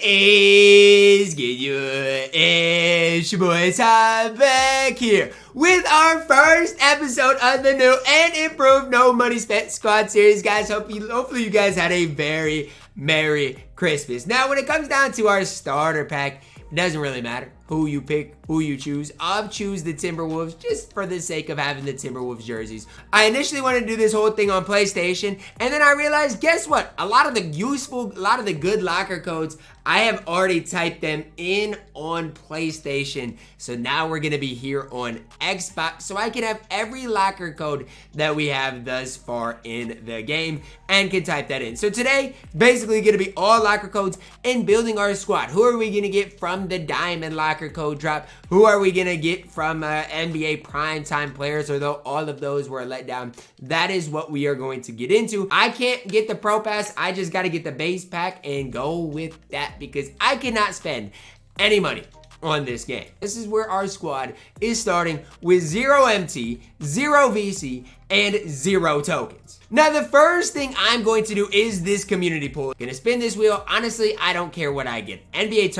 is good? It's your boy Ty back here with our first episode of the new and improved No Money Spent Squad series, guys. Hopefully you guys had a very Merry Christmas. Now, when it comes down to our starter pack, it doesn't really matter who you pick, who you choose. I'll choose the Timberwolves just for the sake of having the Timberwolves jerseys. I initially wanted to do this whole thing on PlayStation, and then I realized, guess what? A lot of the good locker codes, I have already typed them in on PlayStation. So now we're going to be here on Xbox, so I can have every locker code that we have thus far in the game and can type that in. So today, basically going to be all locker codes and building our squad. Who are we going to get from the Diamond locker code drop? Who are we going to get from NBA Primetime players, although all of those were a letdown? That is what we are going to get into. I can't get the Pro Pass. I just got to get the base pack and go with that because I cannot spend any money on this game. This is where our squad is starting with 0 MT, 0 VC, and 0 tokens. Now, the first thing I'm going to do is this community pool. Gonna spin this wheel. Honestly, I don't care what I get. NBA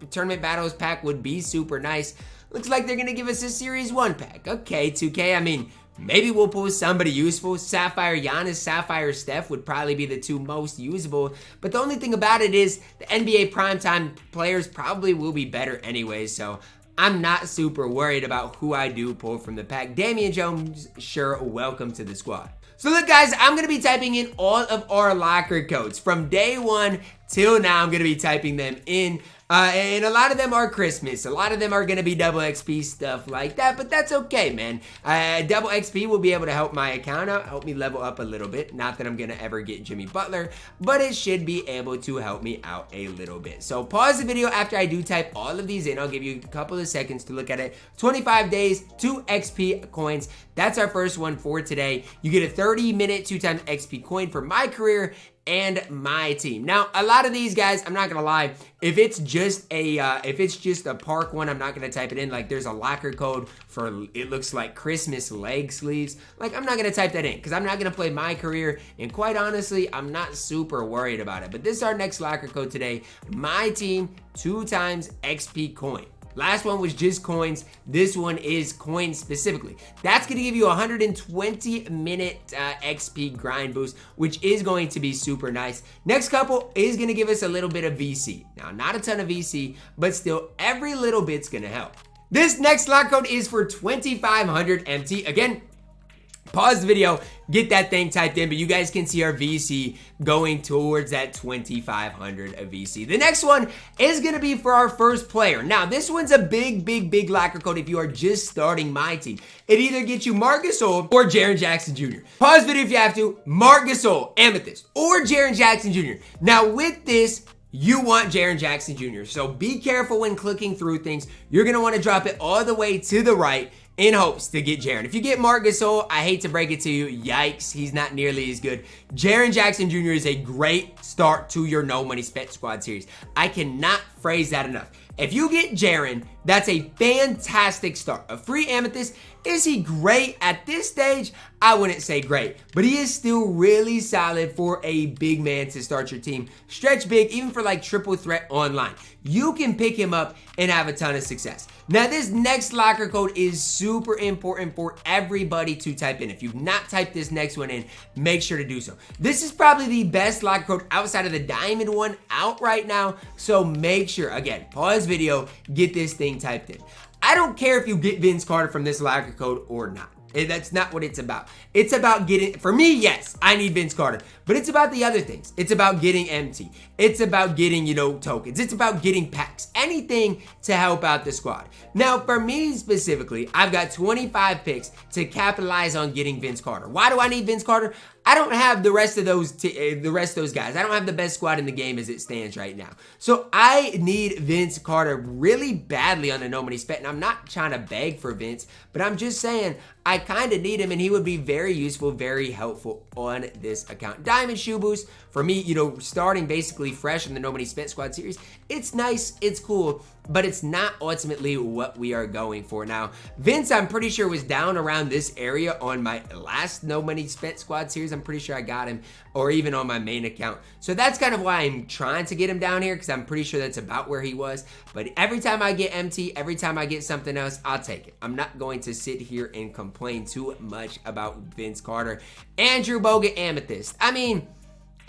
Tournament Battles pack would be super nice. Looks like they're gonna give us a Series 1 pack. Okay, 2K, I mean, maybe we'll pull somebody useful. Sapphire Giannis, Sapphire Steph would probably be the two most usable. But the only thing about it is the NBA Primetime players probably will be better anyway, so I'm not super worried about who I do pull from the pack. Damian Jones, sure, welcome to the squad. So look, guys, I'm going to be typing in all of our locker codes. From day one till now, I'm going to be typing them in. And a lot of them are Christmas. A lot of them are going to be double XP, stuff like that. But that's okay, man. Double XP will be able to help my account out, help me level up a little bit. Not that I'm going to ever get Jimmy Butler, but it should be able to help me out a little bit. So pause the video after I do type all of these in. I'll give you a couple of seconds to look at it. 25 days, 2 XP coins. That's our first one for today. You get a 30-minute 2-time XP coin for my career and my team. Now, a lot of these guys, I'm not gonna lie, if it's just a park one, I'm not gonna type it in. Like, there's a locker code for, it looks like Christmas leg sleeves. Like, I'm not gonna type that in because I'm not gonna play my career, and quite honestly, I'm not super worried about it. But this is our next locker code today. My team, 2 times XP coin. Last one was just coins. This one is coins specifically. That's going to give you a 120-minute XP grind boost, which is going to be super nice. Next couple is going to give us a little bit of VC. Now, not a ton of VC, but still every little bit's going to help. This next lock code is for 2,500 MT. Again, pause the video, get that thing typed in, but you guys can see our VC going towards that 2,500 of VC. The next one is going to be for our first player. Now, this one's a big locker code if you are just starting my team. It either gets you Marc Gasol or Jaren Jackson Jr. Pause the video if you have to. Marc Gasol, amethyst, or Jaren Jackson Jr. Now, with this, you want Jaren Jackson Jr. So be careful when clicking through things. You're going to want to drop it all the way to the right in hopes to get Jaren. If you get Marc Gasol, I hate to break it to you, yikes, he's not nearly as good. Jaren Jackson Jr. is a great start to your No Money Spent Squad series. I cannot phrase that enough. If you get Jaren, that's a fantastic start. A free amethyst, is he great at this stage? I wouldn't say great, but he is still really solid for a big man to start your team. Stretch big, even for like triple threat online. You can pick him up and have a ton of success. Now, this next locker code is super important for everybody to type in. If you've not typed this next one in, make sure to do so. This is probably the best locker code outside of the diamond one out right now, so make sure, again, pause video, get this thing typed in. I don't care if you get Vince Carter from this locker code or not. That's not what it's about. It's about getting, for me, yes, I need Vince Carter, but it's about the other things. It's about getting MT. It's about getting, tokens. It's about getting packs, anything to help out the squad. Now, for me specifically, I've got 25 picks to capitalize on getting Vince Carter. Why do I need Vince Carter? I don't have the rest of those guys. I don't have the best squad in the game as it stands right now. So I need Vince Carter really badly on the No Money Spent. And I'm not trying to beg for Vince, but I'm just saying I kind of need him, and he would be very useful, very helpful on this account. Diamond Shoe Boost, for me, starting basically fresh in the No Money Spent Squad series, it's nice, it's cool, but it's not ultimately what we are going for. Now, Vince, I'm pretty sure, was down around this area on my last No Money Spent Squad series. I'm pretty sure I got him, or even on my main account. So that's kind of why I'm trying to get him down here, because I'm pretty sure that's about where he was. But every time I get MT, every time I get something else, I'll take it. I'm not going to sit here and complain too much about Vince Carter. Andrew Bogut Amethyst. I mean,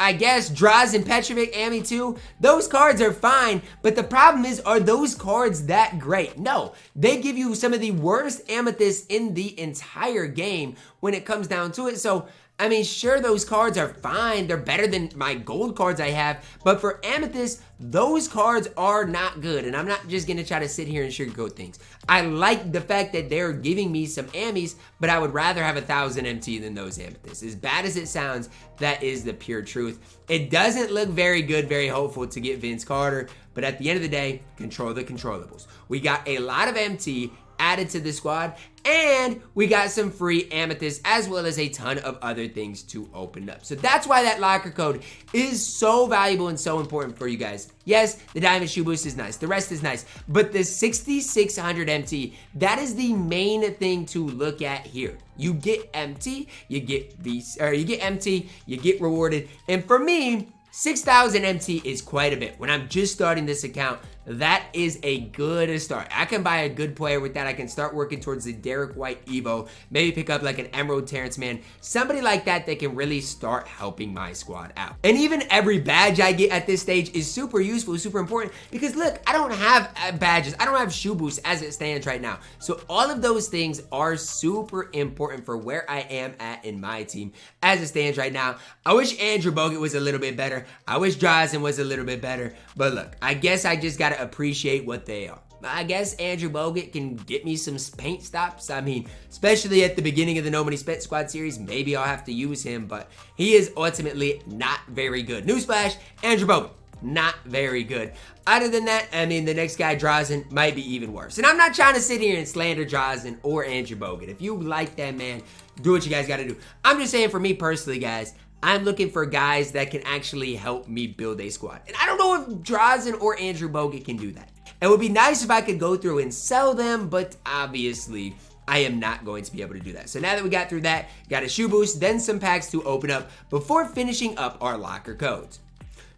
I guess Drazen Petrovic, Ami too, those cards are fine, but the problem is, are those cards that great? No, they give you some of the worst amethysts in the entire game when it comes down to it. So, I mean, sure, those cards are fine. They're better than my gold cards I have, but for amethyst, those cards are not good. And I'm not just gonna try to sit here and sugarcoat things. I like the fact that they're giving me some amies, but I would rather have 1,000 MT than those amethysts. As bad as it sounds, that is the pure truth. It doesn't look very good, very hopeful to get Vince Carter, but at the end of the day, control the controllables. We got a lot of MT added to the squad, and we got some free amethysts as well as a ton of other things to open up. So that's why that locker code is so valuable and so important for you guys. Yes, the diamond shoe boost is nice, the rest is nice, but the 6,600 MT, that is the main thing to look at here. You get MT, you get MT, you get rewarded, and for me, 6,000 MT is quite a bit. When I'm just starting this account, that is a good start. I can buy a good player with that. I can start working towards the Derek White Evo, maybe pick up like an Emerald Terrence Mann, somebody like that that can really start helping my squad out. And even every badge I get at this stage is super useful, super important, because look, I don't have badges. I don't have shoe boosts as it stands right now. So all of those things are super important for where I am at in my team as it stands right now. I wish Andrew Bogut was a little bit better. I wish Drazen was a little bit better, but look, I guess I just gotta appreciate what they are. I guess Andrew Bogut can get me some paint stops. I mean, especially at the beginning of the No Money Spent Squad series, maybe I'll have to use him, but he is ultimately not very good. Newsflash, Andrew Bogut, not very good. Other than that, I mean, the next guy, Drazen, might be even worse. And I'm not trying to sit here and slander Drazen or Andrew Bogut. If you like that man, do what you guys gotta do. I'm just saying, for me personally, guys, I'm looking for guys that can actually help me build a squad. And I don't know if Drazen or Andrew Bogut can do that. It would be nice if I could go through and sell them, but obviously I am not going to be able to do that. So now that we got through that, got a shoe boost, then some packs to open up before finishing up our locker codes.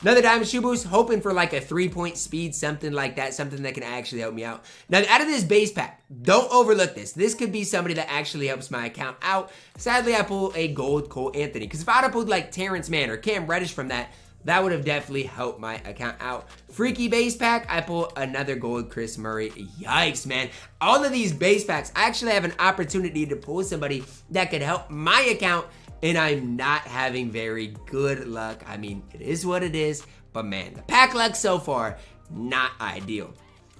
Another diamond shoe boost, hoping for like a 3-point speed, something like that, something that can actually help me out. Now, out of this base pack, don't overlook this. This could be somebody that actually helps my account out. Sadly, I pulled a gold Cole Anthony, because if I'd have pulled like Terrence Mann or Cam Reddish from that, that would have definitely helped my account out. Freaky base pack, I pull another gold Chris Murray. Yikes, man. All of these base packs, I actually have an opportunity to pull somebody that could help my account, and I'm not having very good luck. I mean, it is what it is, but man, the pack luck so far, not ideal.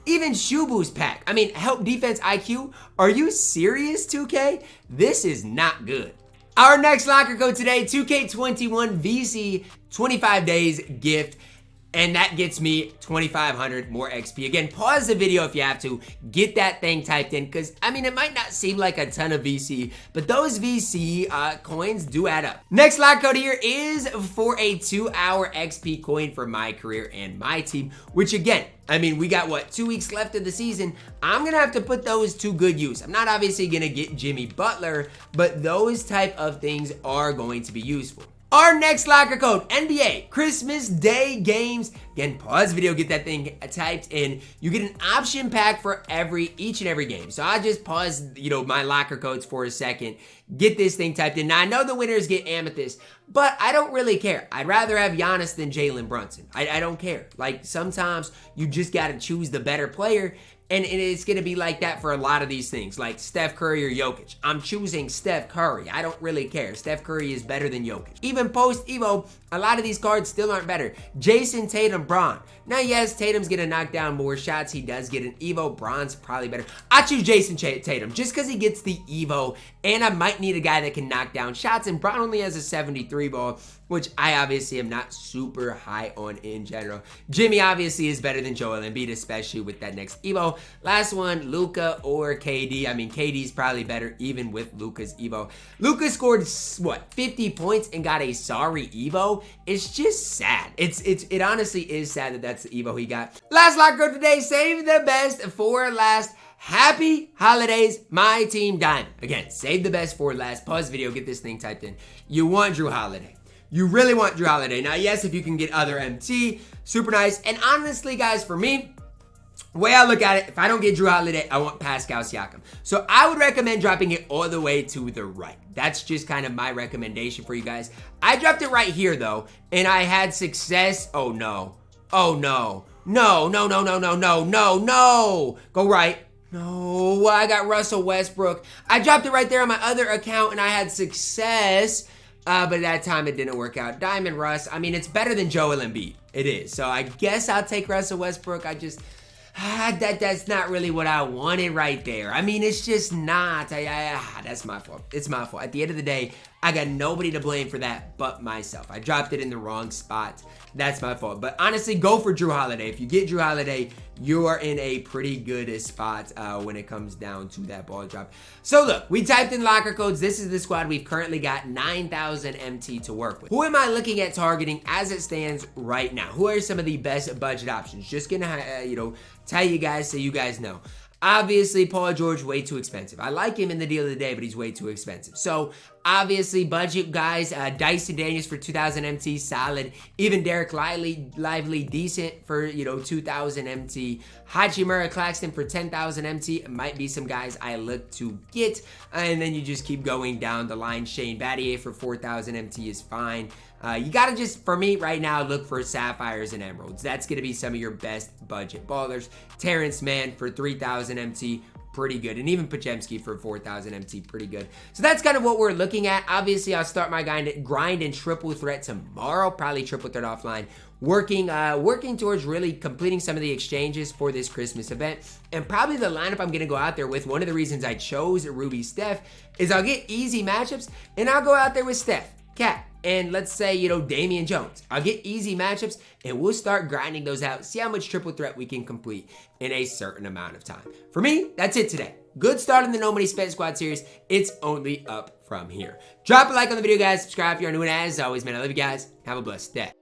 Even shoe boost pack, I mean, help defense IQ. Are you serious, 2K? This is not good. Our next locker code today, 2K21 VC 25 days gift. And that gets me 2,500 more XP. Again, pause the video if you have to. Get that thing typed in, because, I mean, it might not seem like a ton of VC, but those VC coins do add up. Next lock code here is for a 2-hour XP coin for my career and my team, which again, I mean, we got, what, 2 weeks left of the season. I'm going to have to put those to good use. I'm not obviously going to get Jimmy Butler, but those type of things are going to be useful. Our next locker code, NBA Christmas Day games. Again, pause the video, get that thing typed in. You get an option pack for each and every game. So I just pause, my locker codes for a second, get this thing typed in. Now I know the winners get amethyst, but I don't really care. I'd rather have Giannis than Jalen Brunson. I don't care. Like, sometimes you just got to choose the better player. And it's going to be like that for a lot of these things, like Steph Curry or Jokic. I'm choosing Steph Curry. I don't really care. Steph Curry is better than Jokic. Even post-Evo, a lot of these cards still aren't better. Jayson Tatum.NBA. Now, yes, Tatum's going to knock down more shots. He does get an Evo. Bron's probably better. I choose Jayson Tatum just because he gets the Evo, and I might need a guy that can knock down shots, and Bron only has a 73 ball, which I obviously am not super high on in general. Jimmy obviously is better than Joel Embiid, especially with that next Evo. Last one, Luka or KD. I mean, KD's probably better even with Luka's Evo. Luka scored, what, 50 points and got a sorry Evo? It's just sad. It honestly is sad that that's the Evo he got. Last lock code today, save the best for last. happy holidays, my team Diamond. Again, save the best for last. Pause the video, get this thing typed in. You want Jrue Holiday. You really want Jrue Holiday. Now, yes, if you can get other MT, super nice. And honestly, guys, for me, the way I look at it, if I don't get Jrue Holiday, I want Pascal Siakam. So I would recommend dropping it all the way to the right. That's just kind of my recommendation for you guys. I dropped it right here, though, and I had success. Oh, no. Oh, no. No, no, no, no, no, no, no, no. Go right. No, I got Russell Westbrook. I dropped it right there on my other account, and I had success. But at that time, it didn't work out. Diamond Russ, I mean, it's better than Joel Embiid. It is. So I guess I'll take Russell Westbrook. That's not really what I wanted right there. I mean, it's just not. That's my fault. It's my fault. At the end of the day, I got nobody to blame for that but myself. I dropped it in the wrong spot. That's my fault. But honestly, go for Jrue Holiday. If you get Jrue Holiday, you are in a pretty good spot when it comes down to that ball drop. So look, we typed in locker codes. This is the squad. We've currently got 9,000 MT to work with. Who am I looking at targeting as it stands right now? Who are some of the best budget options? Just gonna, tell you guys so you guys know. Obviously, Paul George, way too expensive. I like him in the deal of the day, but he's way too expensive. So, obviously, budget guys, Dyson Daniels for 2,000 MT, solid. Even Derek Lively, decent for, 2,000 MT. Hachimura Claxton for 10,000 MT. Might be some guys I look to get. And then you just keep going down the line. Shane Battier for 4,000 MT is fine. You gotta just, for me right now, look for sapphires and emeralds. That's gonna be some of your best budget ballers. Terrence Mann for 3,000 MT, pretty good. And even Podziemski for 4,000 MT, pretty good. So that's kind of what we're looking at. Obviously, I'll start my grind in triple threat tomorrow, probably triple threat offline. Working towards really completing some of the exchanges for this Christmas event. And probably the lineup I'm gonna go out there with, one of the reasons I chose Ruby Steph, is I'll get easy matchups, and I'll go out there with Steph, Cat, and let's say, Damian Jones. I'll get easy matchups, and we'll start grinding those out, see how much triple threat we can complete in a certain amount of time. For me, that's it today. Good start in the No Money Spent Squad series. It's only up from here. Drop a like on the video, guys. Subscribe if you're new, and as always, man, I love you guys. Have a blessed day.